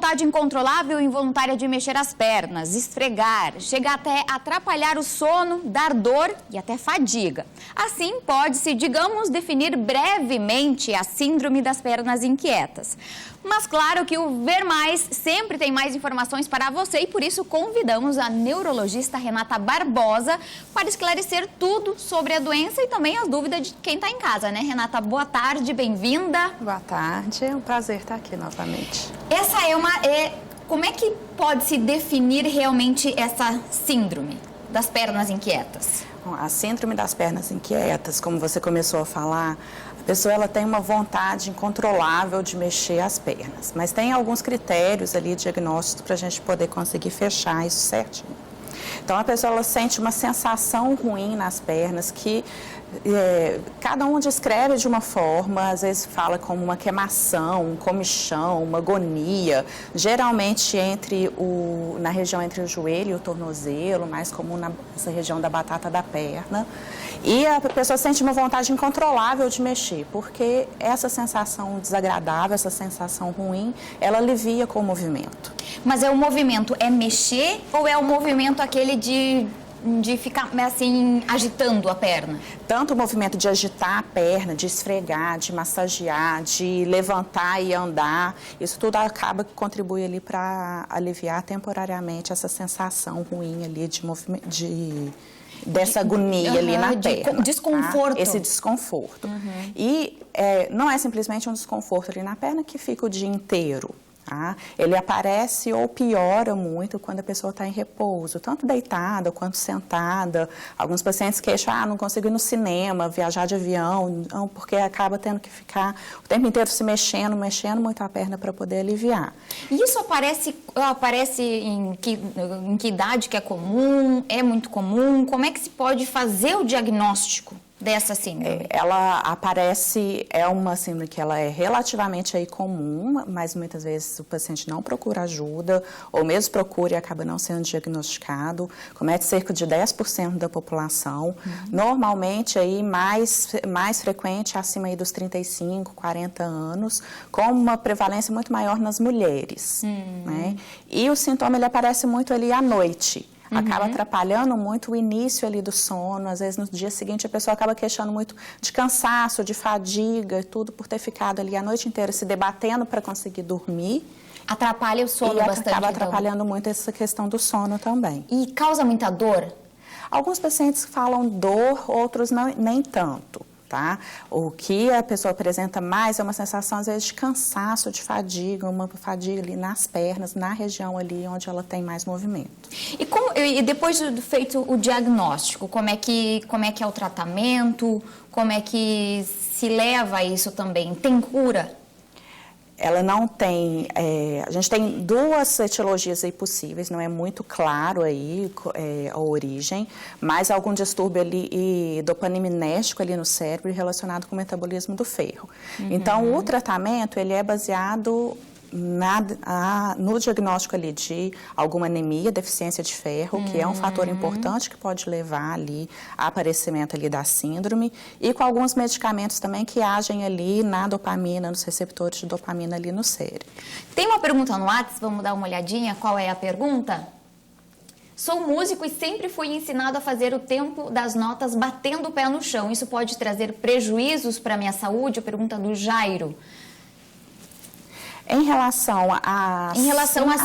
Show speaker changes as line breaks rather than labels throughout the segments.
vontade incontrolável e involuntária de mexer as pernas, esfregar, chega até atrapalhar o sono, dar dor e até fadiga. Assim, pode-se, digamos, definir brevemente a síndrome das pernas inquietas. Mas claro que o Ver Mais sempre tem mais informações para você e por isso convidamos a neurologista Renata Barbosa para esclarecer tudo sobre a doença e também as dúvidas de quem está em casa, né, Renata? Boa tarde, bem-vinda.
Boa tarde, é um prazer estar aqui novamente.
Essa como é que pode se definir realmente essa síndrome das pernas inquietas?
Bom, a síndrome das pernas inquietas, como você começou a falar, a pessoa ela tem uma vontade incontrolável de mexer as pernas, mas tem alguns critérios ali diagnósticos para a gente poder conseguir fechar isso certinho. Então, a pessoa ela sente uma sensação ruim nas pernas que cada um descreve de uma forma, às vezes fala como uma queimação, um comichão, uma agonia, geralmente na região entre o joelho e o tornozelo, mais comum nessa região da batata da perna. E a pessoa sente uma vontade incontrolável de mexer, porque essa sensação desagradável, essa sensação ruim, ela alivia com o movimento.
Mas o movimento é mexer ou é o movimento aquele de ficar assim, agitando a perna?
Tanto o movimento de agitar a perna, de esfregar, de massagear, de levantar e andar, isso tudo acaba que contribui ali para aliviar temporariamente essa sensação ruim ali dessa agonia ali na perna.
Desconforto.
Tá? Esse desconforto. E não é simplesmente um desconforto ali na perna que fica o dia inteiro. Tá? Ele aparece ou piora muito quando a pessoa está em repouso, tanto deitada quanto sentada. Alguns pacientes queixam, não consigo ir no cinema, viajar de avião, não, porque acaba tendo que ficar o tempo inteiro se mexendo muito a perna para poder aliviar.
E isso aparece em que idade que é comum? É muito comum? Como é que se pode fazer o diagnóstico dessa síndrome?
Ela aparece, é uma síndrome que ela é relativamente aí comum, mas muitas vezes o paciente não procura ajuda, ou mesmo procura e acaba não sendo diagnosticado. Comete cerca de 10% da população. Normalmente aí mais frequente acima aí dos 35, 40 anos, com uma prevalência muito maior nas mulheres. Né? E o sintoma ele aparece muito ali à noite. Acaba atrapalhando muito o início ali do sono, às vezes no dia seguinte a pessoa acaba queixando muito de cansaço, de fadiga, tudo por ter ficado ali a noite inteira se debatendo para conseguir dormir.
Atrapalha o sono bastante,
acaba atrapalhando muito essa questão do sono também.
E causa muita dor?
Alguns pacientes falam dor, outros nem tanto. Tá? O que a pessoa apresenta mais é uma sensação, às vezes, de cansaço, de fadiga, uma fadiga ali nas pernas, na região ali onde ela tem mais movimento.
E depois de feito o diagnóstico, como é que é o tratamento? Como é que se leva a isso também? Tem cura?
Ela não tem, a gente tem duas etiologias aí possíveis, não é muito claro aí a origem, mas algum distúrbio ali e dopaminético ali no cérebro relacionado com o metabolismo do ferro. Então, o tratamento, ele é baseado no diagnóstico ali de alguma anemia, deficiência de ferro, que é um fator importante que pode levar ali a aparecimento ali da síndrome, e com alguns medicamentos também que agem ali na dopamina, nos receptores de dopamina ali no cérebro.
Tem uma pergunta no WhatsApp, vamos dar uma olhadinha, qual é a pergunta? Sou músico e sempre fui ensinado a fazer o tempo das notas batendo o pé no chão. Isso pode trazer prejuízos para a minha saúde? A pergunta do Jairo.
Em relação à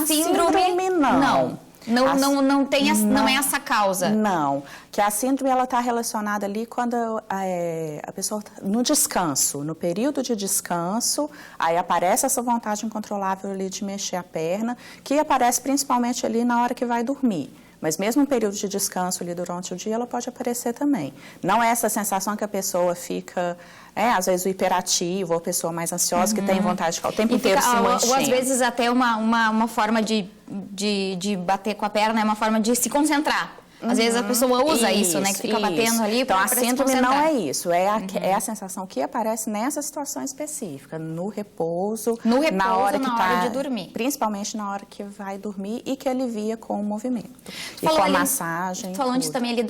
síndrome, não.
Não é essa causa.
Não, que a síndrome ela está relacionada ali quando a pessoa no descanso, no período de descanso, aí aparece essa vontade incontrolável ali de mexer a perna, que aparece principalmente ali na hora que vai dormir. Mas mesmo no período de descanso ali durante o dia, ela pode aparecer também. Não é essa sensação que a pessoa fica, às vezes o hiperativo, ou a pessoa mais ansiosa que tem vontade de ficar o tempo inteiro se mexendo.
Ou às vezes até uma forma de bater com a perna é uma forma de se concentrar. Às vezes a pessoa usa isso, né? Que fica batendo ali para se concentrar. Então, a síndrome
não é isso. É a sensação que aparece nessa situação específica, no repouso, na hora de dormir. Principalmente na hora que vai dormir e que alivia com o movimento. E com a massagem.
Falando também ali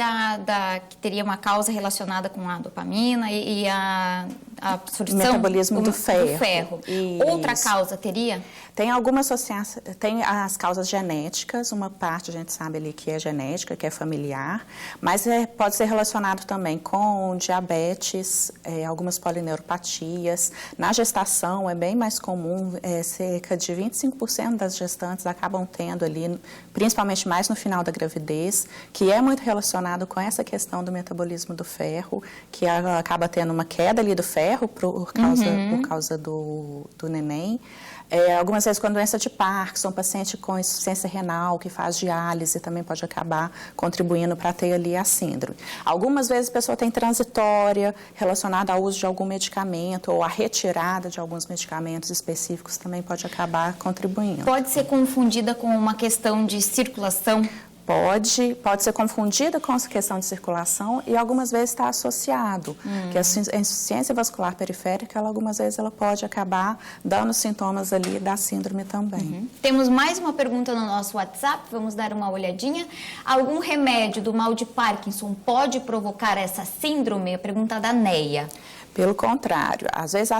que teria uma causa relacionada com a dopamina e a a absorção
metabolismo do ferro.
Outra causa teria?
Tem algumas associações, tem as causas genéticas, uma parte a gente sabe ali que é genética, que é familiar, mas pode ser relacionado também com diabetes, algumas polineuropatias. Na gestação é bem mais comum, cerca de 25% das gestantes acabam tendo ali, principalmente mais no final da gravidez, que é muito relacionado com essa questão do metabolismo do ferro, que acaba tendo uma queda ali do ferro por causa do neném. Algumas vezes com a doença de Parkinson, paciente com insuficiência renal, que faz diálise, também pode acabar contribuindo para ter ali a síndrome. Algumas vezes a pessoa tem transitória relacionada ao uso de algum medicamento ou a retirada de alguns medicamentos específicos também pode acabar contribuindo.
Pode ser confundida com uma questão de circulação?
Pode ser confundida com essa questão de circulação e algumas vezes está associado, que a insuficiência vascular periférica, algumas vezes ela pode acabar dando sintomas ali da síndrome também.
Temos mais uma pergunta no nosso WhatsApp, vamos dar uma olhadinha. Algum remédio do mal de Parkinson pode provocar essa síndrome? A pergunta da Neia.
Pelo contrário, às vezes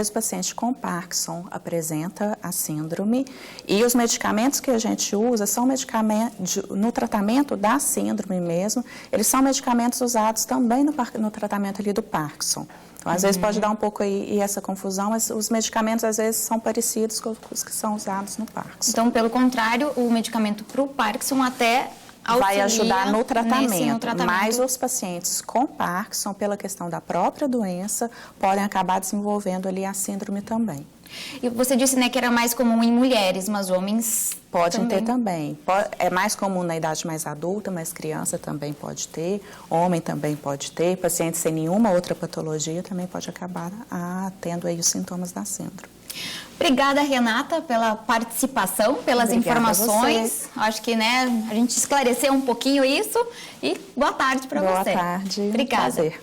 o paciente com Parkinson apresenta a síndrome e os medicamentos que a gente usa são medicamentos, no tratamento da síndrome mesmo, eles são medicamentos usados também no tratamento ali do Parkinson. Então, às vezes pode dar um pouco aí essa confusão, mas os medicamentos às vezes são parecidos com os que são usados no Parkinson.
Então, pelo contrário, o medicamento para o Parkinson até
vai ajudar no tratamento, mas os pacientes com Parkinson, pela questão da própria doença, podem acabar desenvolvendo ali a síndrome também.
E você disse, né, que era mais comum em mulheres, mas homens
podem ter também. É mais comum na idade mais adulta, mas criança também pode ter, homem também pode ter, paciente sem nenhuma outra patologia também pode acabar tendo aí os sintomas da síndrome.
Obrigada, Renata, pela participação, pelas informações. Acho que, né, a gente esclareceu um pouquinho isso e boa tarde para você.
Boa tarde.
Obrigada.
Prazer.